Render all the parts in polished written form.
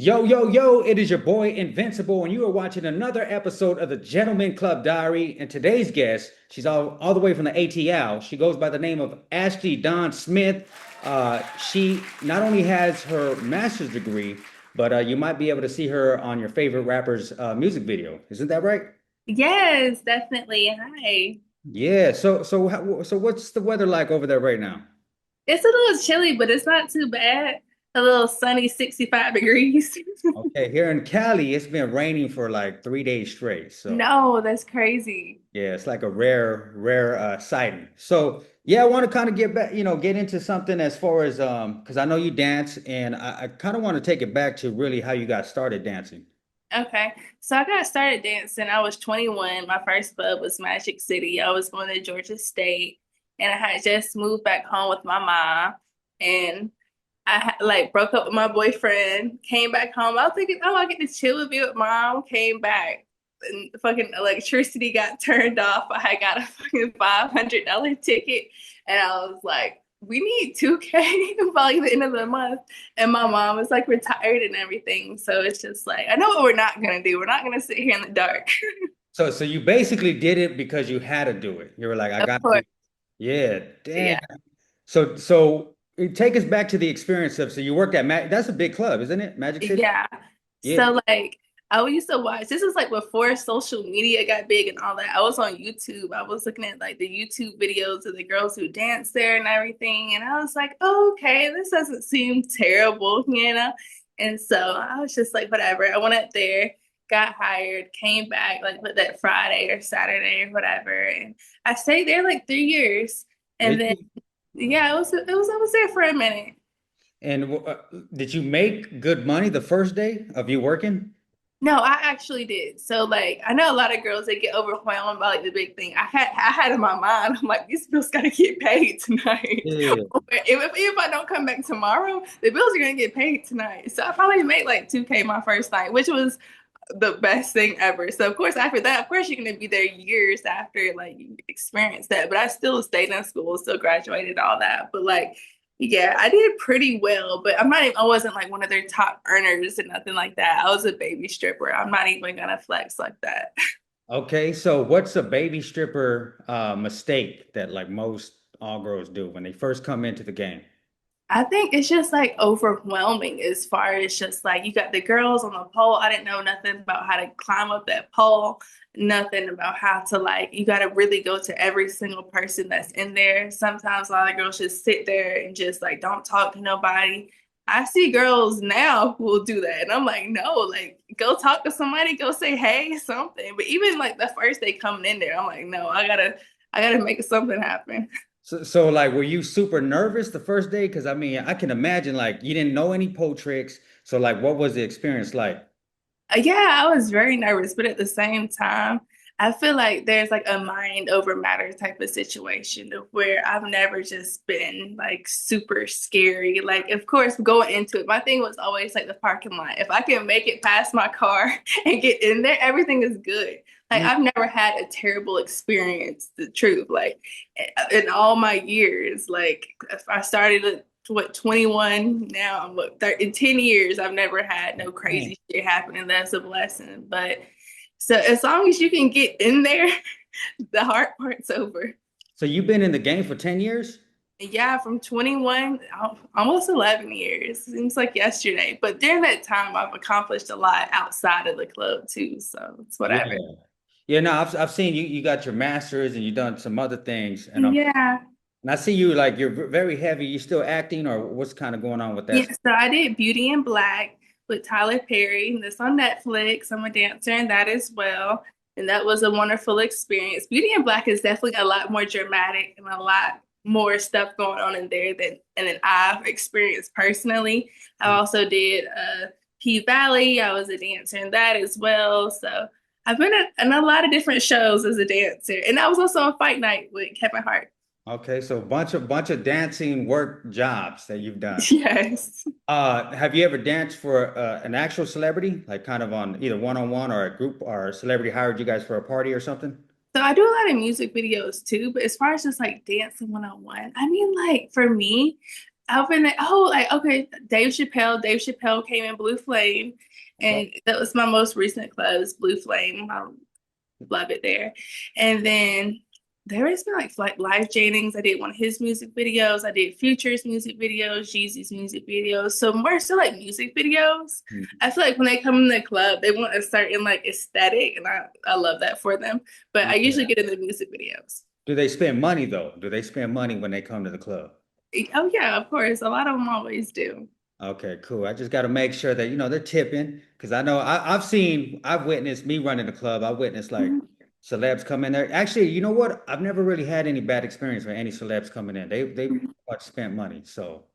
Yo, yo, yo, it is your boy Invincible, and you are watching another episode of the Gentleman Club Diary. And today's guest, she's all the way from the ATL. She goes by the name of Ashley Dawn Smith. She not only has her master's degree, but you might be able to see her on your favorite rapper's music video. Isn't that right? Yes, definitely. Hi. Yeah. So what's the weather like over there right now? It's a little chilly, but it's not too bad. A little sunny, 65 degrees. Okay, here in Cali, it's been raining for like 3 days straight. So. No, that's crazy. Yeah, it's like a rare sighting. So yeah, I want to kind of get back, get into something as far as because I know you dance, and I kind of want to take it back to really how you got started dancing. Okay. So I got started dancing. I was 21. My first club was Magic City. I was going to Georgia State, and I had just moved back home with my mom. And like broke up with my boyfriend, came back home. I was thinking, oh, I get to chill with you with mom. Came back, and the fucking electricity got turned off. I got a fucking $500 ticket, and I was like, we need 2K by like the end of the month. And my mom is like retired and everything, so it's just like I know what we're not gonna do. We're not gonna sit here in the dark. So you basically did it because you had to do it. You were like, I Of got to course, do. Yeah, damn. yeah, So take us back to the experience of. So you worked at That's a big club, isn't it? Magic City. yeah. Yeah. So like I used to watch. This is like before social media got big and all that. I was on YouTube. I was looking at like the YouTube videos of the girls who dance there and everything, and I was like, oh, okay, this doesn't seem terrible, you know. And so I was just like, whatever. I went up there, got hired, came back like that Friday or Saturday or whatever, and I stayed there like 3 years, and Did then you? yeah, I was there for a minute. And did you make good money the first day of you working? No, I actually did. So like I know a lot of girls they get overwhelmed by like the big thing. I had in my mind, I'm like, these bills gotta get paid tonight. Yeah. If I don't come back tomorrow, the bills are gonna get paid tonight. So I probably made like 2K my first night, which was the best thing ever. So of course after that, of course you're gonna be there years after like you experience that. But I still stayed in school, still graduated, all that. But like yeah, I did pretty well, but I wasn't like one of their top earners and nothing like that. I was a baby stripper. I'm not even gonna flex like that. Okay, so what's a baby stripper mistake that like most all girls do when they first come into the game? I think it's just like overwhelming as far as just like you got the girls on the pole. I didn't know nothing about how to climb up that pole, nothing about how to like, you got to really go to every single person that's in there. Sometimes a lot of girls just sit there and just like don't talk to nobody. I see girls now who will do that. And I'm like, no, like go talk to somebody, go say hey, something. But even like the first day coming in there, I'm like, no, I gotta make something happen. So like, were you super nervous the first day? Because I mean, I can imagine like you didn't know any pole tricks. So like, what was the experience like? Yeah, I was very nervous, but at the same time, I feel like there's like a mind over matter type of situation of where I've never just been like super scary. Like, of course, going into it, my thing was always like the parking lot. If I can make it past my car and get in there, everything is good. Like, Mm. I've never had a terrible experience, the truth. Like, in all my years, like, if I started at what 21 now I'm what 30, in 10 years I've never had no Man. crazy shit happen and that's a blessing, but so as long as you can get in there the hard part's over. So you've been in the game for 10 years? Yeah, from 21 almost 11 years seems like yesterday, but during that time I've accomplished a lot outside of the club too, so it's Yeah. whatever. Yeah, no, I've seen you got your master's and you've done some other things. Yeah. And I see you like you're very heavy. You still acting or what's kind of going on with Yeah, that? so I did Beauty in Black with Tyler Perry. That's on Netflix. I'm a dancer in that as well. And that was a wonderful experience. Beauty in Black is definitely a lot more dramatic and a lot more stuff going on in there than I've experienced personally. I also did P Valley. I was a dancer in that as well. So I've been in a lot of different shows as a dancer. And I was also on Fight Night with Kevin Hart. Okay, so bunch of dancing work jobs that you've done. Yes. Have you ever danced for an actual celebrity, like kind of on either one-on-one or a group or a celebrity hired you guys for a party or something? So I do a lot of music videos too, but as far as just like dancing one on one, I mean, like for me, I've been like, oh, like okay, Dave Chappelle. Dave Chappelle came in Blue Flame, Okay. and that was my most recent club. Is Blue Flame. I love it there. And then there has been like Life Jennings. I did one of his music videos. I did Future's music videos, Jeezy's music videos. So more so like music videos. Hmm. I feel like when they come in the club, they want a certain like aesthetic, and I love that for them. But I usually Yeah. get in the music videos. Do they spend money though? Do they spend money when they come to the club? Oh yeah, of course. A lot of them always do. Okay, cool. I just got to make sure that, they're tipping because I know I've witnessed me running the club. I witnessed like Mhm. celebs come in there. Actually, you know what? I've never really had any bad experience with any celebs coming in. They pretty Mhm. much spent money. So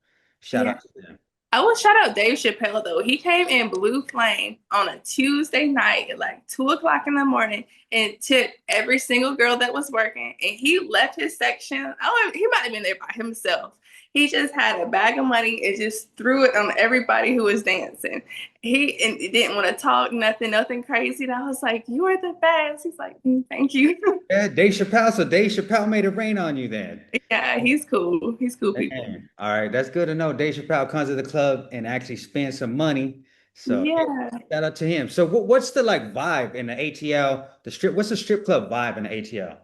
shout Yeah. out to them. I will shout out Dave Chappelle though. He came in Blue Flame on a Tuesday night at like 2 o'clock in the morning and tipped every single girl that was working. And he left his section. He might have been there by himself. He just had a bag of money and just threw it on everybody who was dancing. He didn't want to talk, nothing crazy. And I was like, "You are the best." He's like, "Thank you." Yeah, Dave Chappelle. So Dave Chappelle made it rain on you then. Yeah, he's cool. He's cool people. Man, all right, that's good to know. Dave Chappelle comes to the club and actually spends some money. So yeah, Yeah. shout out to him. So what's the like vibe in the ATL? The strip, what's the strip club vibe in the ATL?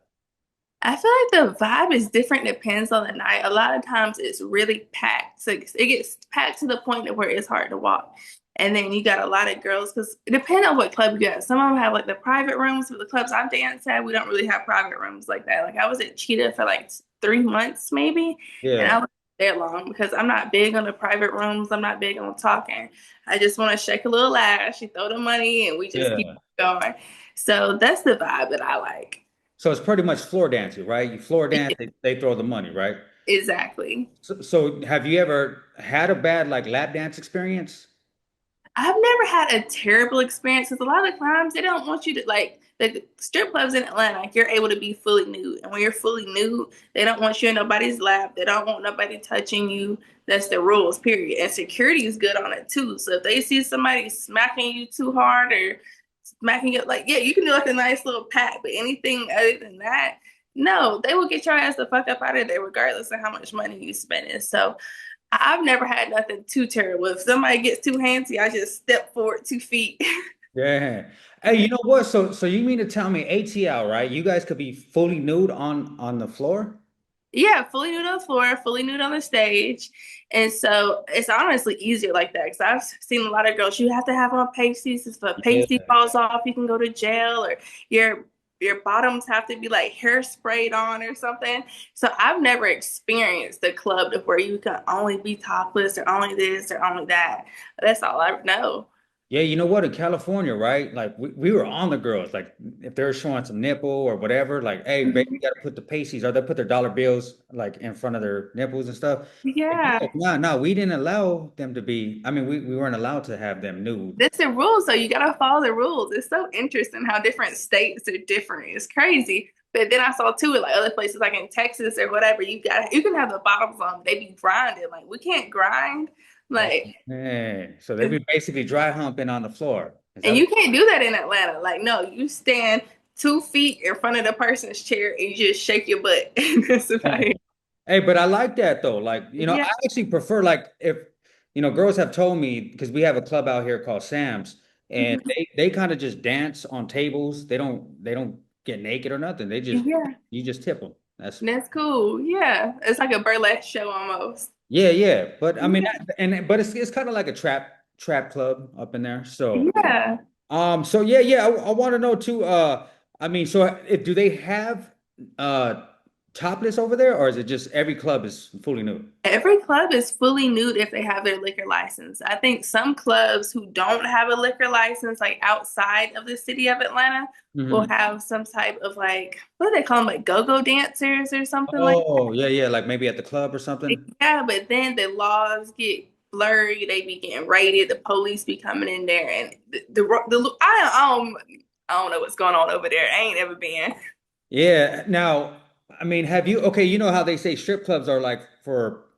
I feel like the vibe is different, depends on the night. A lot of times it's really packed. So it gets packed to the point of where it's hard to walk. And then you got a lot of girls because it depends on what club you got. Some of them have like the private rooms, but the clubs I've danced at, we don't really have private rooms like that. Like I was at Cheetah for like 3 months maybe, and Yeah, I was there long because I'm not big on the private rooms. I'm not big on talking. I just want to shake a little ass, you throw the money, and we just keep yeah. going. So that's the vibe that I like. So it's pretty much floor dancing, right? You floor dance, they throw the money, right? Exactly. So have you ever had a bad like lap dance experience? I've never had a terrible experience because a lot of the times they don't want you to like the strip clubs in Atlanta, like you're able to be fully nude. And when you're fully nude, they don't want you in nobody's lap. They don't want nobody touching you. That's the rules, period. And security is good on it too. So if they see somebody smacking you too hard or smacking you like, yeah, you can do like a nice little pat, but anything other than that, no, they will get your ass the fuck up out of there regardless of how much money you spending. So I've never had nothing too terrible. If somebody gets too handsy, I just step forward 2 feet. Yeah. Hey, Yeah. you know what? So you mean to tell me ATL, right? You guys could be fully nude on the floor? Yeah, fully nude on the floor, fully nude on the stage. And so it's honestly easier like that because I've seen a lot of girls, you have to have on pasties. If a pasty Yeah. falls off, you can go to jail or your your bottoms have to be like hairsprayed on or something. So I've never experienced a club to where you can only be topless or only this or only that. That's all I know. Yeah, you know what? In California, right? Like we were on the girls. Like if they're showing some nipple or whatever, like, hey, baby, you gotta put the pasties or they put their dollar bills like in front of their nipples and stuff. And Yeah. no, no, we didn't allow them to be. I mean, we weren't allowed to have them nude. That's the rules, so you gotta follow the rules. It's so interesting how different states are different. It's crazy. But then I saw too, like other places, like in Texas or whatever, you can have the bottoms on. They be grinding. Like we can't grind. Oh, Like, man. So they and be basically dry humping on the floor. Is that you can't do that in Atlanta. Like, no, you stand 2 feet in front of the person's chair and you just shake your butt. And that's about what? it. Hey, but I like that though. Like, Yeah. I actually prefer like if, girls have told me because we have a club out here called Sam's and Mhm. they kind of just dance on tables. They don't get naked or nothing. They just Yeah. you just tip them. That's That's cool. Yeah. It's like a burlesque show almost. yeah, yeah. But I mean Yeah. but it's kind of like a trap club up in there. So Yeah. so yeah, yeah, I want to know too I mean so if do they have uh topless over there or is it just every club is fully nude? Every club is fully nude if they have their liquor license. I think some clubs who don't have a liquor license, like outside of the city of Atlanta, will Mhm. have some type of like, what do they call them, like go-go dancers or something like Oh, yeah, yeah, like maybe at the club or that. something. Yeah, but then the laws get blurry. They be getting raided. The police be coming in there, and I don't know what's going on over there. I ain't ever been. Yeah. Now, I mean, have you, okay, you know how they say strip clubs are like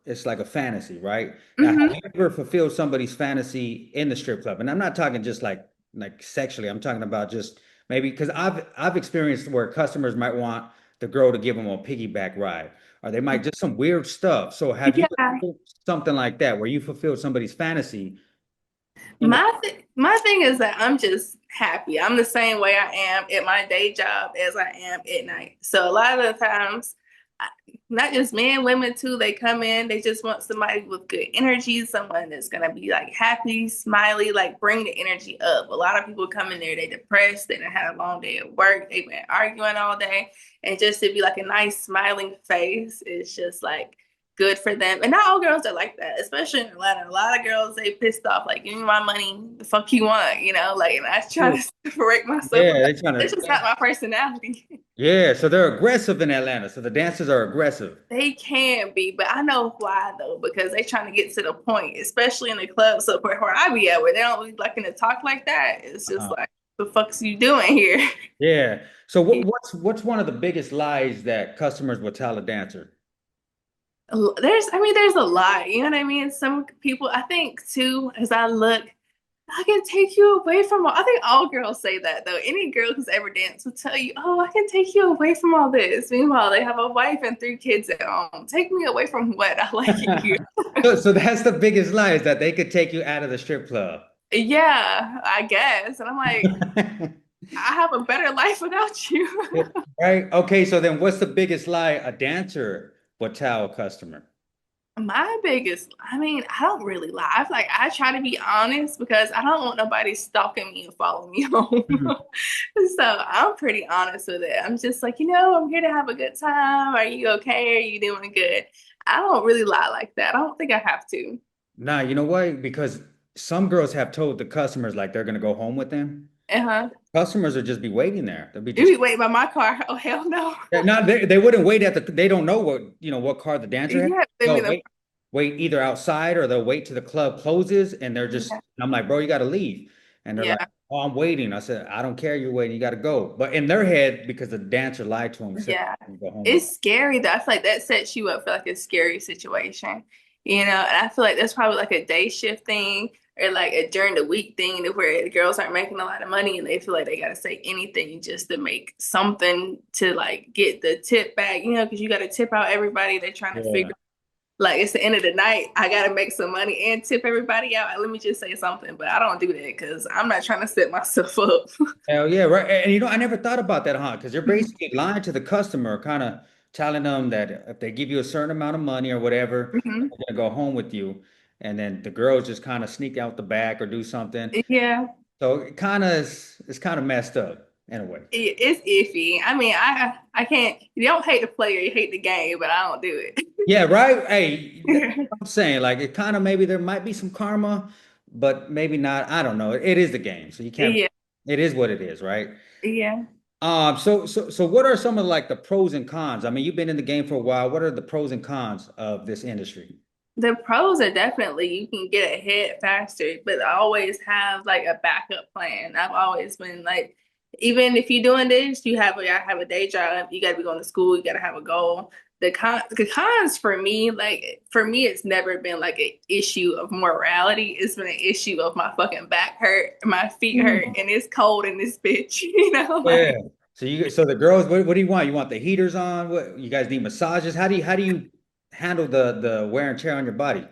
it's like a fantasy, right? Now, have Hmm. you ever fulfilled somebody's fantasy in the strip club? And I'm not talking just like sexually. I'm talking about just maybe because I've experienced where customers might want the girl to give them a piggyback ride, or they might just some weird stuff. So have you Yeah. experienced something like that where you fulfilled somebody's fantasy in the My thing is that I'm just happy. I'm the same way I am at my day job as I am at night. So a lot of the times, not just men, women too, they come in, they just want somebody with good energy, someone that's gonna be like happy, smiley, like bring the energy up. A lot of people come in there, they depressed, they done had a long day at work, they've been arguing all day, and just to be like a nice smiling face is just like good for them. And not all girls are like that, especially in Atlanta. A lot of girls, they pissed off, like, give me my money, the fuck you want, you know? Like, and I try to separate myself from yeah, that. they're trying It's just not my personality. yeah, so they're aggressive in Atlanta. So the dancers are aggressive. They can be, but I know why though, because they trying to get to the point, especially in the club. So where I be at, where they don't really like to talk like that, it's just Uh-huh. like, the fuck's you doing here? Yeah. So what's one of the biggest lies that customers will tell a dancer? There's a lot, you know what I mean? Some people, I think too, as I look, I can take you away from all. I think all girls say that though. Any girl who's ever danced will tell you, "Oh, I can take you away from all this." Meanwhile, they have a wife and three kids at home. Take me away from what I like it here. So that's the biggest lie is that they could take you out of the strip club. Yeah, I guess. And I'm like, I have a better life without you. Right? Okay, so then what's the biggest lie a dancer would tell a customer? My biggest, I don't really lie. I try to be honest because I don't want nobody stalking me and following me home. Mhm. So I'm pretty honest with it. I'm just like, I'm here to have a good time. Are you okay? Are you doing good? I don't really lie like that. I don't think I have to. Nah, you know why? Because some girls have told the customers like they're gonna go home with them. Uh-huh. Customers will just be waiting there. They'll be You just be waiting by my car. Oh, hell no. no, they wouldn't wait at the they don't know what car the dancer has. Yeah, they They'll mean, wait either outside or they'll wait till the club closes and they're just yeah, and I'm like, bro, you gotta leave. And they're like, yeah. oh, I'm waiting. I said, I don't care, you're waiting, you gotta go. But in their head, because the dancer lied to them, said Yeah. go home with. It's scary though. I feel like that sets you up for like a scary situation, and I feel like that's probably like a day shift thing or like a during the week thing where the girls aren't making a lot of money and they feel like they got to say anything just to make something to like get the tip back, because you got to tip out everybody. They're trying to Yeah. figure like it's the end of the night. I got to make some money and tip everybody out. Let me just say something, but I don't do that because I'm not trying to set myself up. Hell yeah, right. And I never thought about that, huh? Because you're basically lying to the customer, kind of telling them that if they give you a certain amount of money or whatever, Mhm. they're gonna go home with you. And then the girls just kind of sneak out the back or do something. Yeah. So it kind of it's kind of messed up in a way. It's iffy. I can't. You don't hate the player, you hate the game, but I don't do Yeah, right. Hey, that's it. what I'm saying. Like it kind of maybe there might be some karma, but maybe not. I don't know. It is the game, so you can't. Yeah, It is what it is, right? yeah. So what are some of like the pros and cons? I mean, you've been in the game for a while. What are the pros and cons of this industry? The pros are definitely you can get ahead faster, but always have like a backup plan. I've always been like, even if you're doing this, you have a day job. You got to be going to school. You got to have a goal. The cons for me, it's never been like an issue of morality. It's been an issue of my fucking back hurt, my feet hurt, Mhm. and it's cold in this bitch. Yeah. Like So the girls, what do you want? You want the heaters on? What you guys need massages? How do you handle the wear and tear on your body?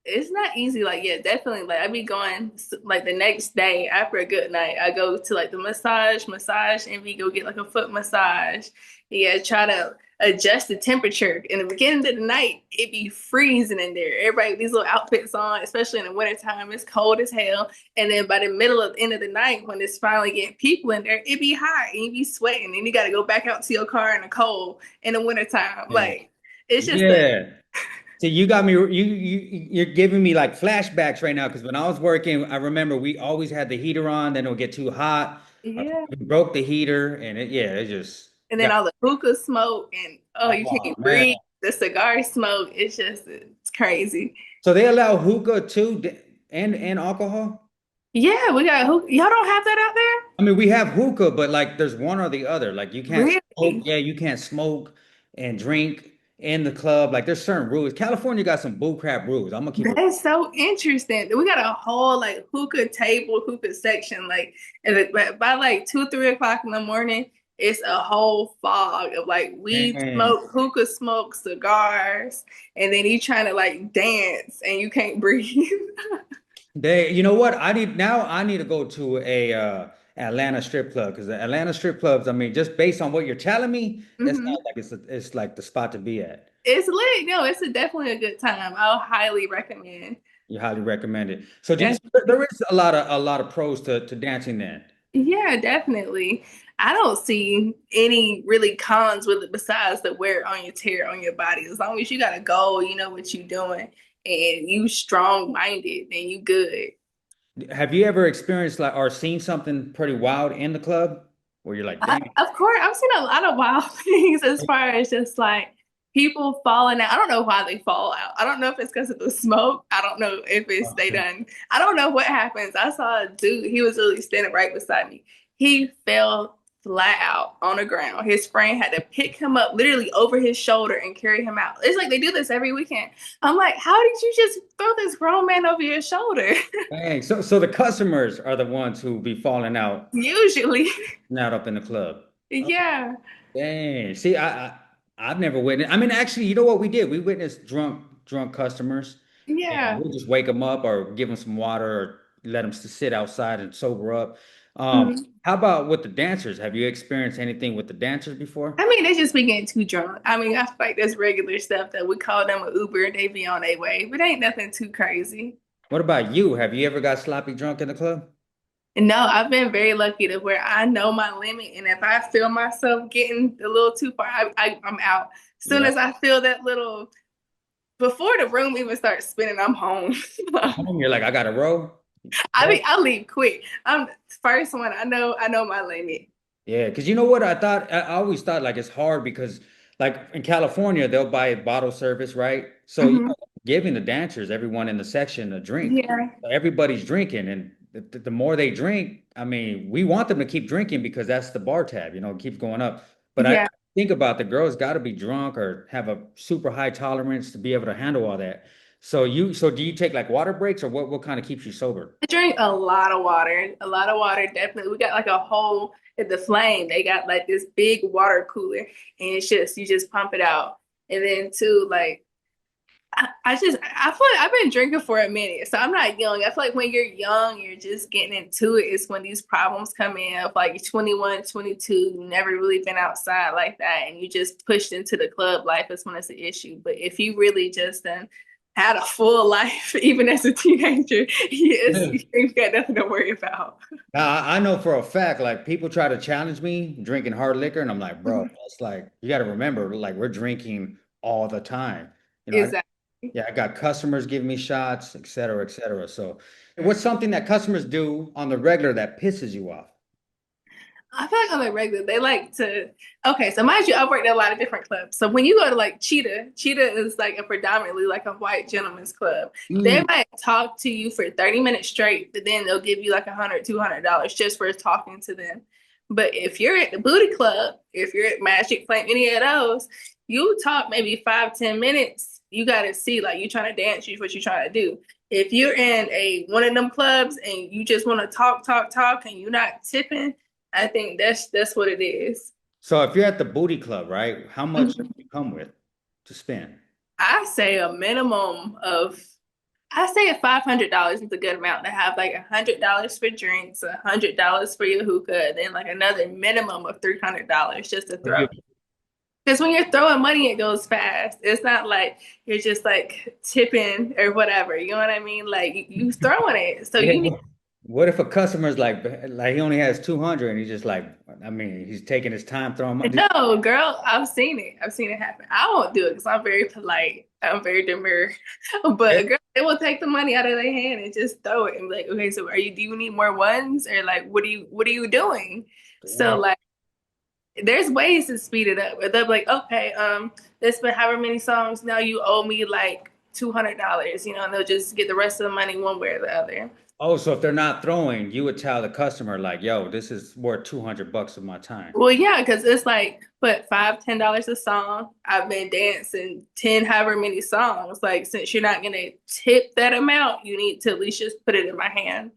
it's not easy. Like, yeah, definitely. Like, I be going like the next day after a good night. I go to like the massage, and we go get like a foot massage. Yeah, try to adjust the temperature. In the beginning of the night, it be freezing in there. Everybody with these little outfits on, especially in the wintertime. It's cold as hell. And then by the middle of the end of the night, when it's finally getting people in there, it be hot and you be sweating, and you got to go back out to your car in the cold in the wintertime. Yeah. Like, it's just a Yeah. So you got me you're giving me like flashbacks right now because when I was working, I remember we always had the heater on, then it'll get too hot. yeah. We broke the heater and it just And then got all the hookah smoke and oh, you oh can't man. breathe. The cigar smoke, it's crazy. So they allow hookah too and alcohol? Yeah, we got hookah. Y'all don't have that out there? I mean, we have hookah, but like there's one or the other. Like you can't smoke. Really? Yeah, you can't smoke and drink in the club. Like there's certain rules. California got some bull crap rules. I'm gonna keep it. That's so interesting. We got a whole like hookah table, hookah section. Like, and by like 2, 3 o'clock in the morning, it's a whole fog of like weed Dang. smoke, hookah smoke, cigars, and then you trying to like dance and you can't breathe. You know what? I need to go to a Atlanta strip club because the Atlanta strip clubs, I mean, just based on what you're telling me, that hmm sounds like it's like the spot to be at. It's lit. No, definitely a good time. I'll highly recommend. You highly recommend it. So, Yeah. Janice, there is a lot of pros to dancing then. Yeah, definitely. I don't see any really cons with it besides the wear on your tear on your body. As long as you got a goal, you know what you're doing, and you strong minded, then you good. Have you ever experienced like or seen something pretty wild in the club where you're like, dang, Of course, I've seen a lot of wild things as far as just like people falling out. I don't know why they fall out. I don't know if it's because of the smoke. I don't know if it's they okay. done. I don't know what happens. I saw a dude, he was literally standing right beside me. He fell flat out on the ground. His friend had to pick him up literally over his shoulder and carry him out. It's like they do this every weekend. I'm like, how did you just throw this grown man over your shoulder? Dang. So the customers are the ones who be falling out, Usually. not up in the club. Yeah. Dang. See, I've never witnessed. I mean, actually, you know what we did? We witnessed drunk customers, and Yeah. we'll just wake them up or give them some water or let them sit outside and sober up. Mhm. How about with the dancers? Have you experienced anything with the dancers before? I mean, they just be getting too drunk. I mean, I feel like that's regular stuff that we call them an Uber. They be on their way, but ain't nothing too crazy. What about you? Have you ever got sloppy drunk in the club? And no, I've been very lucky to where I know my limit, and if I feel myself getting a little too far, I'm out. As soon Yeah. as I feel that little, before the room even starts spinning, I'm home. At home, you're like, I got to row. I leave quick. I'm the first one. I know my limit. Yeah, because you know what? I always thought like it's hard because like in California, they'll buy bottle service, right? So you hmm know, giving the dancers, everyone in the section a drink. Yeah, So everybody's drinking, and the more they drink, I mean, we want them to keep drinking because that's the bar tab, you know, it keeps going up. But I yeah. think about the girls got to be drunk or have a super high tolerance to be able to handle all that. So do you take like water breaks or what kind of keeps you sober? I drink a lot of water. A lot of water, definitely. We got like a whole at the flame. They got like this big water cooler, and it's just you just pump it out. And then too, like I feel like I've been drinking for a minute, so I'm not young. I feel like when you're young, you're just getting into it. It's when these problems come in. Of like you're 21, 22, you never really been outside like that, and you just pushed into the club life is when it's an issue. But if you really just had a full life, even as a teenager, yes, you ain't got nothing to worry about. Now, I know for a fact, like people try to challenge me drinking hard liquor, and I'm like, bro, Mhm. that's like you got to remember, like we're drinking all the time. You know, Exactly. yeah, I got customers giving me shots, et cetera, et cetera. So, what's something that customers do on the regular that pisses you off? I feel like on the regular, they like to. Okay, so mind you, I've worked at a lot of different clubs. So when you go to like Cheetah is like a predominantly like a white gentleman's club. They Mm. might talk to you for 30 minutes straight, but then they'll give you like $100, $200 just for talking to them. But if you're at the booty club, if you're at Magic Flame, any of those, you talk maybe 5, 10 minutes. You gotta see like you trying to dance, you what you trying to do. If you're in a one of them clubs and you just want to talk, and you're not tipping, I think that's what it is. So, if you're at the booty club, right, how much do Mhm. you come with to spend? I say a minimum of I say $500 is a good amount to have like $100 for drinks, $100 for your hookah, then like another minimum of $300 just to throw. Because when you're throwing money, it goes fast. It's not like you're just like tipping or whatever. You know what I mean? Like you throwing it, so Yeah. you need. What if a customer's like he only has 200 and he's just like, I mean, he's taking his time throwing money. No, girl, I've seen it. I've seen it happen. I won't do it because I'm very polite. I'm very demure. But girl, they will take the money out of their hand and just throw it and be like, okay, so do you need more ones? Or like what are you doing? So Dang. like there's ways to speed it up. Or they'll be like, okay, there's been however many songs, now you owe me like $200, and they'll just get the rest of the money one way or the other. Oh, so if they're not throwing, you would tell the customer like, "Yo, this is worth 200 bucks of my time." Well, yeah, because it's like, what, $5, $10 a song. I've been dancing 10, however many songs. Like, since you're not gonna tip that amount, you need to at least just put it in my hand.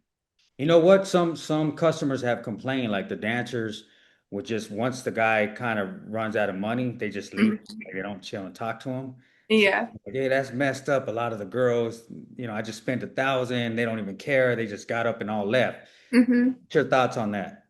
You know what? Some customers have complained, like the dancers. would just once the guy kind of runs out of money, they just leave. Mhm. Like, they don't chill and talk to him. She, Yeah. like, yeah, that's messed up. A lot of the girls, I just spent 1,000. They don't even care. They just got up and all left. Hmm. What's your thoughts on that?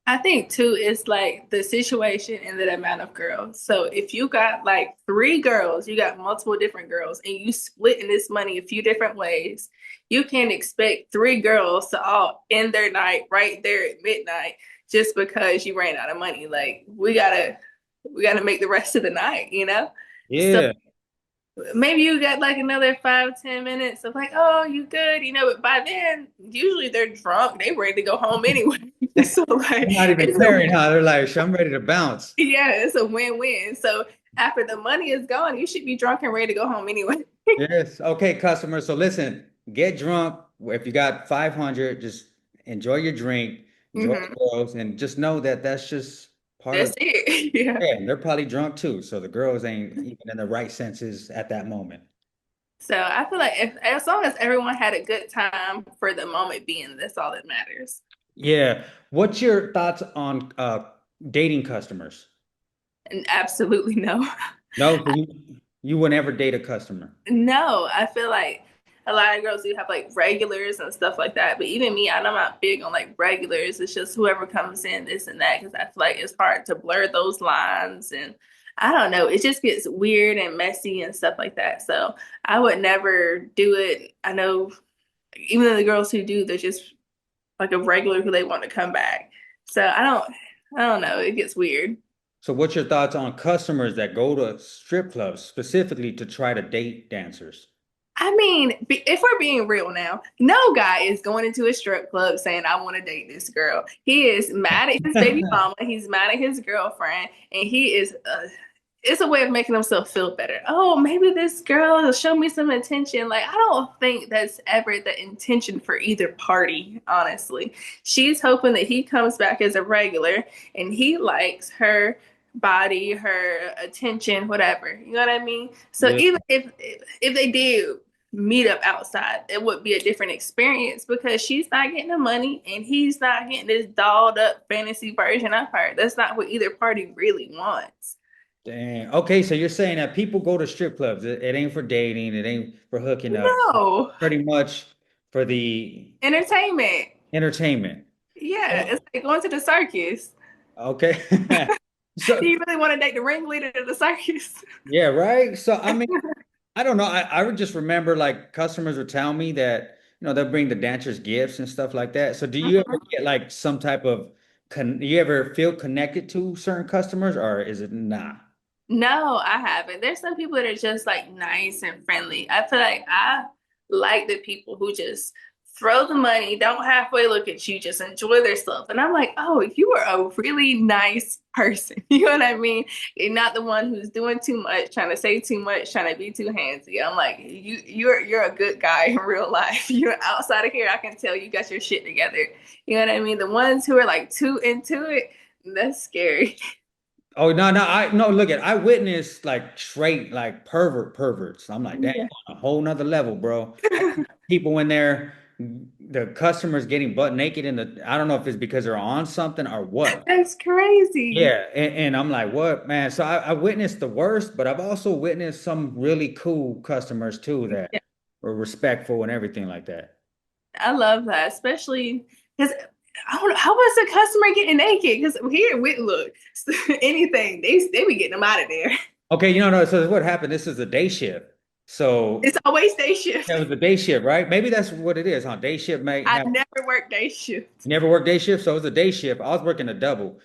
I think too, it's like the situation and the amount of girls. So if you got like three girls, you got multiple different girls, and you splitting this money a few different ways, you can't expect three girls to all end their night right there at midnight just because you ran out of money. Like we gotta make the rest of the night, you know? So Yeah. maybe you got like another 5, 10 minutes of like, oh, you good, but by then usually they're drunk, they ready to go home anyway. So like They're not even it's a caring, huh? They're like, I'm ready to bounce. yeah, it's a win-win. So after the money is gone, you should be drunk and ready to go home anyway. Yes. Okay, customers. So listen, get drunk. If you got 500, just enjoy your drink, enjoy the Hmm. girls, and just know that that's just part That's of, it. Yeah. yeah, and they're probably drunk too. So the girls ain't even in the right senses at that moment. So I feel like if as long as everyone had a good time for the moment being, that's all that matters. Yeah. What's your thoughts on dating customers? And absolutely no. No, so you would never date a customer. No, I feel like a lot of girls do have like regulars and stuff like that. But even me, I'm not big on like regulars. It's just whoever comes in, this and that, because I feel like it's hard to blur those lines. And I don't know, it just gets weird and messy and stuff like that. So I would never do it. I know even the girls who do, they're just like a regular who they want to come back. So I don't know. It gets weird. So what's your thoughts on customers that go to strip clubs specifically to try to date dancers? I mean, if we're being real now, no guy is going into a strip club saying, I want to date this girl. He is mad at his baby mama. He's mad at his girlfriend. And it's a way of making himself feel better. Oh, maybe this girl will show me some attention. Like, I don't think that's ever the intention for either party, honestly. She's hoping that he comes back as a regular and he likes her body, her attention, whatever. You know what I mean? So Yeah. even if they did meet up outside, it would be a different experience because she's not getting the money and he's not getting this dolled up fantasy version of her. That's not what either party really wants. Dang. Okay, so you're saying that people go to strip clubs. It ain't for dating, it ain't for hooking up. No, Pretty much for the entertainment. entertainment. Yeah, Oh, it's like going to the circus. okay. Do So you really want to date the ringleader of the circus? yeah, right. So I mean, I don't know. I would just remember like customers would tell me that, they'll bring the dancers gifts and stuff like that. So do you ever get like some type of you ever feel connected to certain customers or is it nah? No, I haven't. There's some people that are just like nice and friendly. I feel like I like the people who just throw the money, don't halfway look at you, just enjoy their stuff. And I'm like, oh, you are a really nice person. You know what I mean? You're not the one who's doing too much, trying to say too much, trying to be too handsy. I'm like, you're a good guy in real life. You're outside of here, I can tell you got your shit together. You know what I mean? The ones who are like too into it, that's scary. Oh no, no, I no look at I witnessed like straight like perverts. I'm like, damn, Yeah. on a whole nother level, bro. I see people in there, the customers getting butt naked in the I don't know if it's because they're on something or what. That's crazy. Yeah, and I'm like, what, man? So I witnessed the worst, but I've also witnessed some really cool customers too that Yeah, were respectful and everything like that. I love that, especially because I don't know how was the customer getting naked? Because here we look anything they be getting them out of there. Okay, no, so what happened? This is a day shift. So It's always day that shift. was the day shift, right? Maybe that's what it is, huh? Day shift may I have never work day shift. you never worked day shift, so it was a day shift. I was working a double,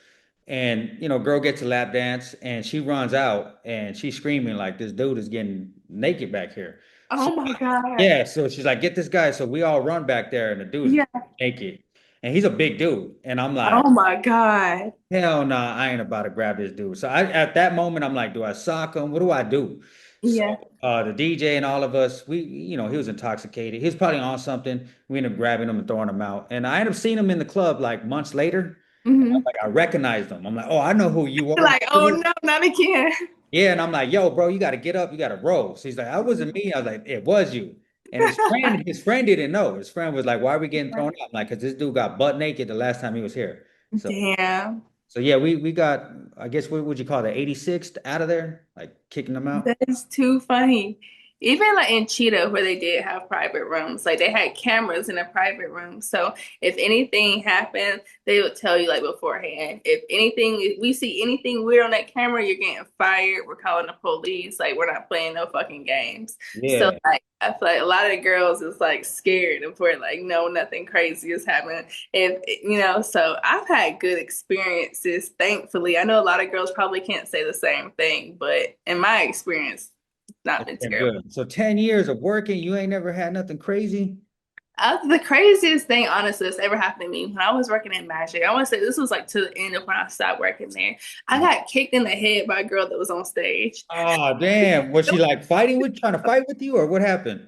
and girl gets a lap dance, and she runs out, and she's screaming like this dude is getting naked back here. So Oh my God. yeah, so she's like, get this guy. So we all run back there, and the dude's Yeah. naked, and he's a big dude, and I'm like, Oh my God. hell no, I ain't about to grab this dude. So at that moment, I'm like, do I sock him? What do I do? So Yeah. the DJ and all of us, he was intoxicated. He was probably on something. We ended up grabbing him and throwing him out. And I ended up seeing him in the club like months later. Hmm. Like I recognized him. I'm like, oh, I know who you are. Like, oh no, not again. Yeah, and I'm like, yo, bro, you got to get up. You got to roll. So he's like, that wasn't me. I was like, it was you. And his friend didn't know. His friend was like, why are we getting thrown out? I'm like, because this dude got butt naked the last time he was here. So Damn. So yeah, we got, I guess, what would you call it, 86th out of there, like kicking them out. That is too funny. Even like in Cheetah, where they did have private rooms, like they had cameras in a private room. So if anything happened, they would tell you like beforehand. If anything, if we see anything weird on that camera, you're getting fired. We're calling the police. Like we're not playing no fucking games. So Yeah. like I feel like a lot of the girls is like scared of where like no, nothing crazy is happening. If you know, so I've had good experiences, thankfully. I know a lot of girls probably can't say the same thing, but in my experience, it's not It's been been terrible. good. So 10 years of working, you ain't never had nothing crazy? The craziest thing, honestly, that's ever happened to me when I was working at Magic, I want to say this was like to the end of when I stopped working there. I got kicked in the head by a girl that was on stage. Oh, damn. Was she like trying to fight with you, or what happened?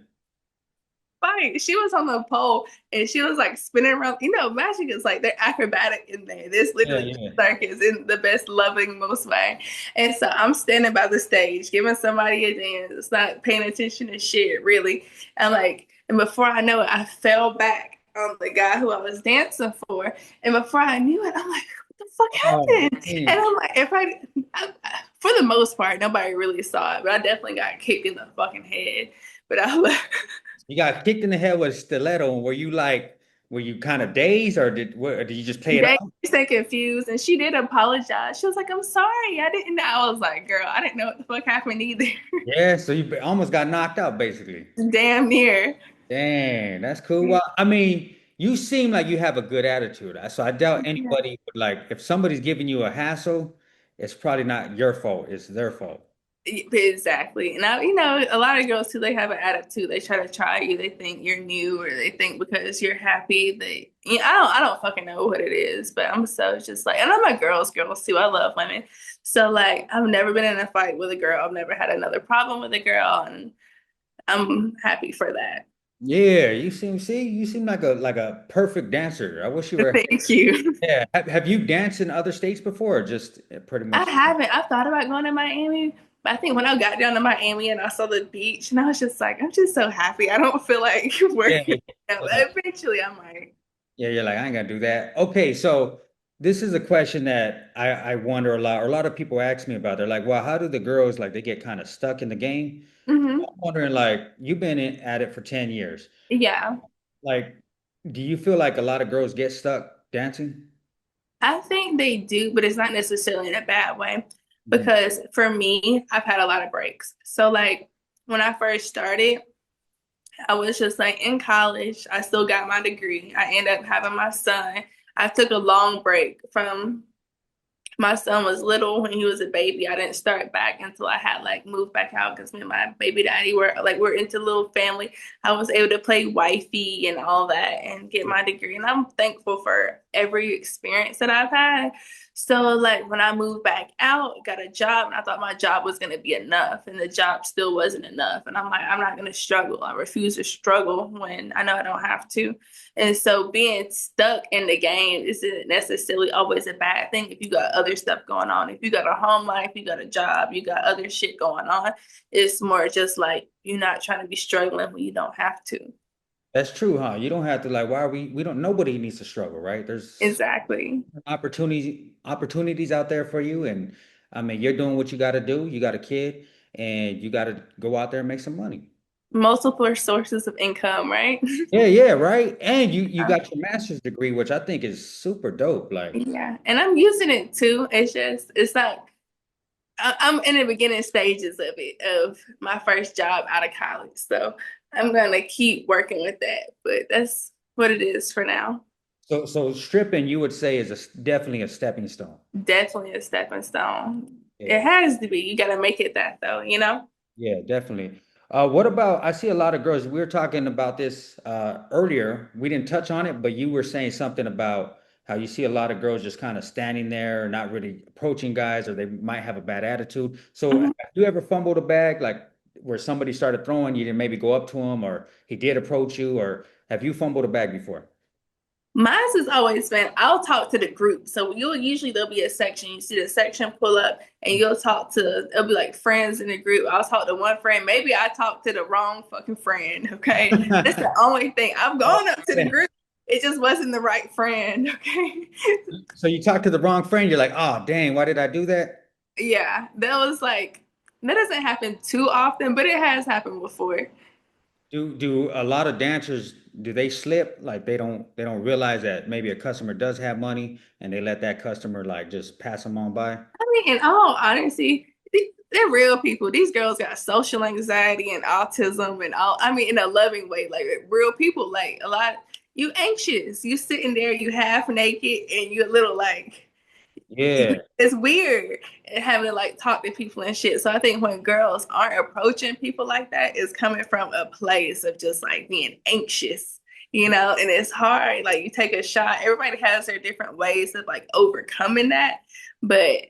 Fight. She was on the pole and she was like spinning around. You know, Magic is like they're acrobatic in there. This Yeah, literally yeah. circus in the best loving most way. And so I'm standing by the stage, giving somebody a dance, not paying attention to shit, really. And like, and before I know it, I fell back on the guy who I was dancing for. And before I knew it, I'm like, what the fuck Oh, happened? And man. I'm like, for the most part, nobody really saw it, but I definitely got kicked in the fucking head. But I was You got kicked in the head with a stiletto, and were you kind of dazed, or did you just play it they off? stay confused, and she did apologize. She was like, "I'm sorry, I didn't know." I was like, "Girl, I didn't know what the fuck happened either." Yeah, so you almost got knocked out, basically. Damn near. Dang, that's cool. Well, I mean, you seem like you have a good attitude. So I doubt Yeah. anybody would like, if somebody's giving you a hassle, it's probably not your fault, it's their fault. Exactly. And you know, a lot of girls too, they have an attitude. They try you. They think you're new, or they think because you're happy, I don't fucking know what it is. But I'm so just like, and I'm a girls too. I love women. So like, I've never been in a fight with a girl. I've never had another problem with a girl, and I'm happy for that. Yeah, you seem like a perfect dancer. I wish you were. Thank you. Yeah. Have you danced in other states before, or just pretty I much? haven't. I thought about going to Miami, but I think when I got down to Miami and I saw the beach, and I was just like, I'm just so happy. I don't feel like Yeah, working. But yeah. eventually, I might. Yeah, you're like, I ain't gonna do that. Okay, so this is a question that I wonder a lot, or a lot of people ask me about. They're like, well, how do the girls like they get kind of stuck in the game? Hmm. I'm wondering, like, you've been at it for 10 years. Yeah, Like, do you feel like a lot of girls get stuck dancing? I think they do, but it's not necessarily in a bad way. Mhm. Because for me, I've had a lot of breaks. So, like, when I first started, I was just like in college. I still got my degree. I ended up having my son. I took a long break from my son was little when he was a baby. I didn't start back until I had like moved back out because me and my baby daddy we're into little family. I was able to play wifey and all that and get my degree. And I'm thankful for every experience that I've had. So like when I moved back out, got a job, and I thought my job was gonna be enough, and the job still wasn't enough. And I'm like, I'm not gonna struggle. I refuse to struggle when I know I don't have to. And so being stuck in the game isn't necessarily always a bad thing if you got other stuff going on. If you got a home life, you got a job, you got other shit going on. It's more just like you're not trying to be struggling when you don't have to. That's true, huh? You don't have to like, why are we don't nobody needs to struggle, right? There's Exactly. opportunities out there for you, and I mean, you're doing what you got to do. You got a kid, and you got to go out there and make some money. Multiple sources of income, right? Yeah, yeah, right. And you got your master's degree, which I think is super dope. Like, Yeah. And I'm using it too. It's not, I'm in the beginning stages of it, of my first job out of college. So I'm going to keep working with that. But that's what it is for now. so stripping, you would say is definitely a stepping stone. Definitely a stepping stone. It Yeah, has to be. You got to make it that though, you know? yeah, definitely. What about, I see a lot of girls, we were talking about this earlier. We didn't touch on it, but you were saying something about how you see a lot of girls just kind of standing there, not really approaching guys, or they might have a bad attitude. So have Mhm. you ever fumbled a bag, like where somebody started throwing, you didn't maybe go up to him, or he did approach you, or have you fumbled a bag before? Mine's has always been I'll talk to the group. So you'll usually there'll be a section. You see the section pull up and you'll talk to it'll be like friends in the group. I'll talk to one friend. Maybe I talked to the wrong fucking friend. Okay. That's the only thing. I've gone up to the group. It just wasn't the right friend. Okay. So you talk to the wrong friend, you're like, oh dang, why did I do that? Yeah, that was like that doesn't happen too often, but it has happened before. Do a lot of dancers do they slip? Like they don't realize that maybe a customer does have money and they let that customer like just pass them on by? I mean, in all honesty, they're real people. These girls got social anxiety and autism and all. I mean, in a loving way, like real people. Like a lot, you anxious. You sitting there, you half naked, and you a little like Yeah. it's weird having to like talk to people and shit. So I think when girls aren't approaching people like that, it's coming from a place of just like being anxious, and it's hard. Like you take a shot, everybody has their different ways of like overcoming that, but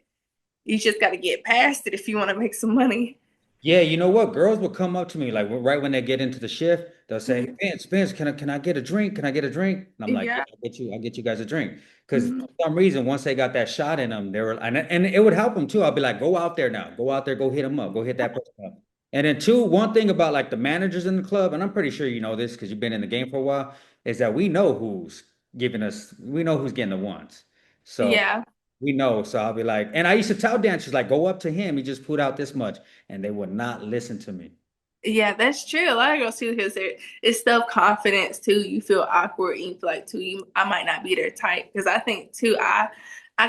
you just got to get past it if you want to make some money. Yeah, you know what? Girls will come up to me like right when they get into the shift, they'll say, Mhm. Vince, can I get a drink? Can I get a drink? And I'm like, yeah, Yeah. I'll get you guys a drink. Because Mhm. for some reason, once they got that shot in them, they were and it would help them too. I'll be like, go out there now. Go out there, go hit them up, go hit that person up. And then two, one thing about like the managers in the club, and I'm pretty sure you know this because you've been in the game for a while, is that we know who's getting the ones. So Yeah. we know. So I'll be like, and I used to tell dancers, like, go up to him. He just put out this much. And they would not listen to me. Yeah, that's true. A lot of girls too, because it's self confidence too. You feel awkward, and you feel like too, I might not be their type. Because I think too, I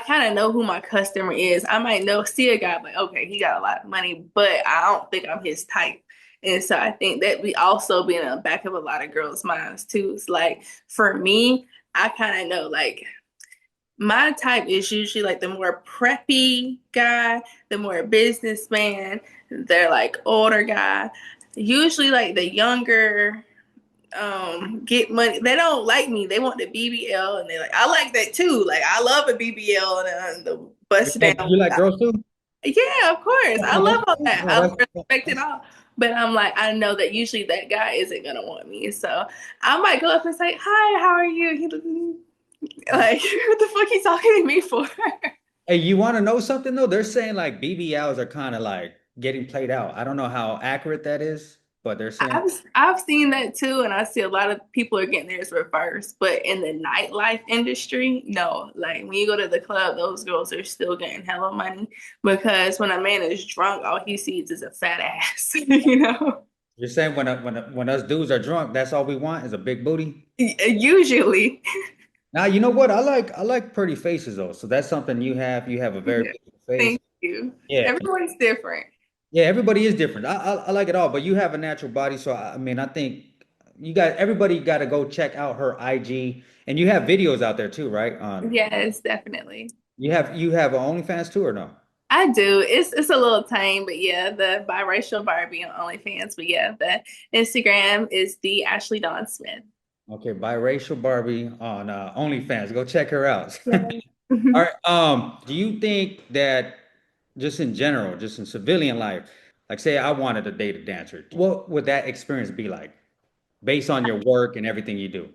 kind of know who my customer is. I might see a guy like, okay, he got a lot of money, but I don't think I'm his type. And so I think that we also be in the back of a lot of girls' minds too. It's like for me, I kind of know like my type is usually like the more preppy guy, the more businessman, they're like older guy. Usually like the younger get money. They don't like me. They want the BBL and they're like, I like that too. Like I love a BBL and the bust down. You like girls too? Yeah, of course. I Oh, that's love all cool. that. Oh, I that's, respect it all. But I'm like, I know that usually that guy isn't gonna want me. So I might go up and say, Hi, how are you? He like, what the fuck he talking to me for? hey, you want to know something though? They're saying like BBLs are kind of like getting played out. I don't know how accurate that is, but they're saying, I've seen that too, and I see a lot of people are getting theirs reversed. But in the nightlife industry, no. Like when you go to the club, those girls are still getting hella money because when a man is drunk, all he sees is a fat ass. you're saying when us dudes are drunk, that's all we want is a big booty. Usually. Now, you know what? I like pretty faces though. So that's something you have. You have a very Yeah. beautiful face. Thank you. Yeah. Everyone's different. Yeah, everybody is different. I like it all, but you have a natural body, so I mean, I think everybody got to go check out her IG, and you have videos out there too, right? Yes, definitely. You have an OnlyFans too, or no? I do. It's a little tame, but yeah, the biracial Barbie on OnlyFans. But yeah, the Instagram is the Ashley Dawn Smith. Okay, biracial Barbie on OnlyFans. Go check her out. Yeah. All right. Do you think that just in general, just in civilian life, like say I wanted to date a dancer, what would that experience be like based on your work and everything you do?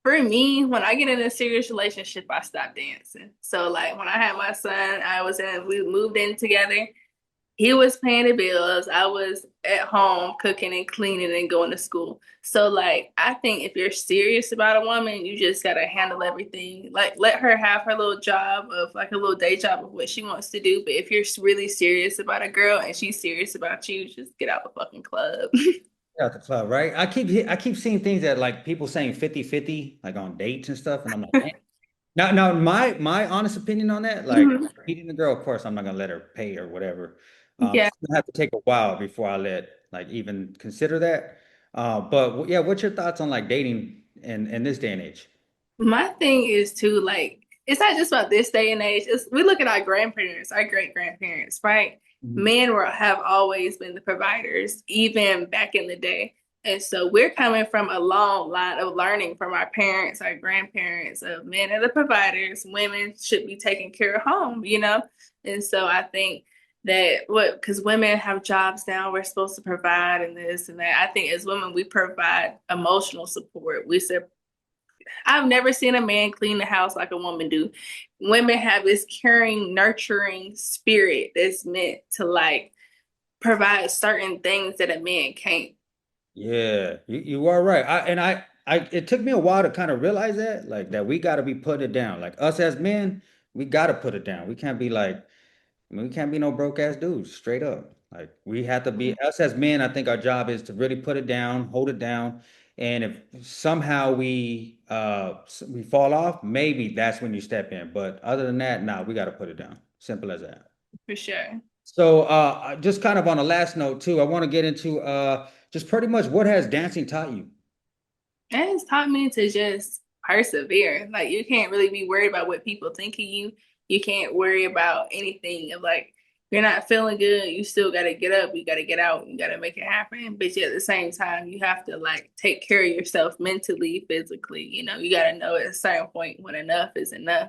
For me, when I get in a serious relationship, I stop dancing. So like when I had my son, we moved in together. He was paying the bills. I was at home cooking and cleaning and going to school. So like I think if you're serious about a woman, you just gotta handle everything. Like let her have her little job of like a little day job of what she wants to do. But if you're really serious about a girl and she's serious about you, just get out the fucking club. At the club, right? I keep seeing things that like people saying 50-50, like on dates and stuff, and I'm like, man. Now my honest opinion on that, like Mhm. meeting the girl, of course, I'm not gonna let her pay or whatever. Yeah. It's gonna have to take a while before I let like even consider that. But yeah, what's your thoughts on like dating in this day and age? My thing is too, like, it's not just about this day and age. We look at our grandparents, our great grandparents, right? Mhm. Men have always been the providers, even back in the day. And so we're coming from a long line of learning from our parents, our grandparents, of men are the providers, women should be taking care of home. And so I think that because women have jobs now, we're supposed to provide and this and that. I think as women, we provide emotional support. I've never seen a man clean the house like a woman do. Women have this caring, nurturing spirit that's meant to like provide certain things that a man can't. Yeah, you are right. it took me a while to kind of realize that, like that we got to be putting it down. Like us as men, we got to put it down. We can't be like, I mean, we can't be no broke ass dudes, straight up. Like we have to be us as men. I think our job is to really put it down, hold it down. And if somehow we fall off, maybe that's when you step in. But other than that, nah, we got to put it down. Simple as that. For sure. So, just kind of on a last note too, I want to get into just pretty much what has dancing taught you? And it's taught me to just persevere. Like you can't really be worried about what people think of you. You can't worry about anything of like you're not feeling good, you still gotta get up, you gotta get out, you gotta make it happen. But yet at the same time, you have to like take care of yourself mentally, physically. You gotta know at a certain point when enough is enough.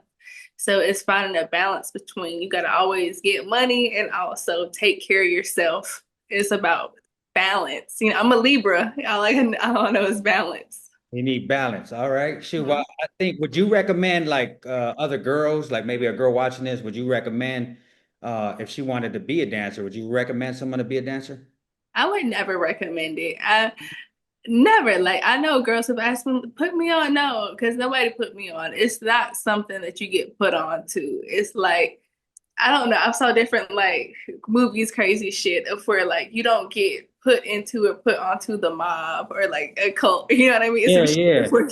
So it's finding a balance between you gotta always get money and also take care of yourself. It's about balance. I'm a Libra. All I know is balance. You need balance. All right. Shoot. Well, Mhm. I think, would you recommend like other girls, like maybe a girl watching this, would you recommend if she wanted to be a dancer, would you recommend someone to be a dancer? I would never recommend it. I never like I know girls have asked me put me on. No, because nobody put me on. It's not something that you get put on to. It's like I don't know. I saw different like movies, crazy shit of where like you don't get put into or put onto the mob or like a cult. You know what I mean? It's some Yeah, shit yeah. where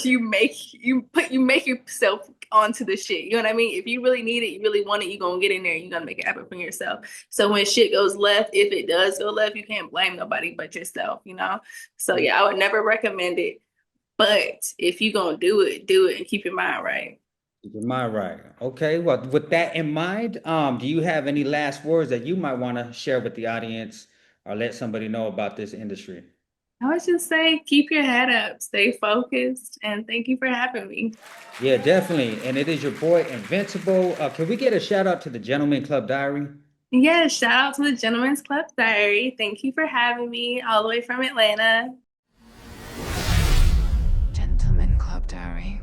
you make yourself onto the shit. You know what I mean? If you really need it, you really want it, you're gonna get in there, you're gonna make it happen for yourself. So when shit goes left, if it does go left, you can't blame nobody but yourself. So yeah, I would never recommend it. But if you're gonna do it and keep your mind right. Keep your mind right. Okay. Well, with that in mind, do you have any last words that you might want to share with the audience or let somebody know about this industry? I would just say keep your head up, stay focused, and thank you for having me. Yeah, definitely. And it is your boy Invincible. Can we get a shout out to the Gentleman Club Diary? Yes, shout out to the Gentleman's Club Diary. Thank you for having me all the way from Atlanta. Gentleman Club Diary.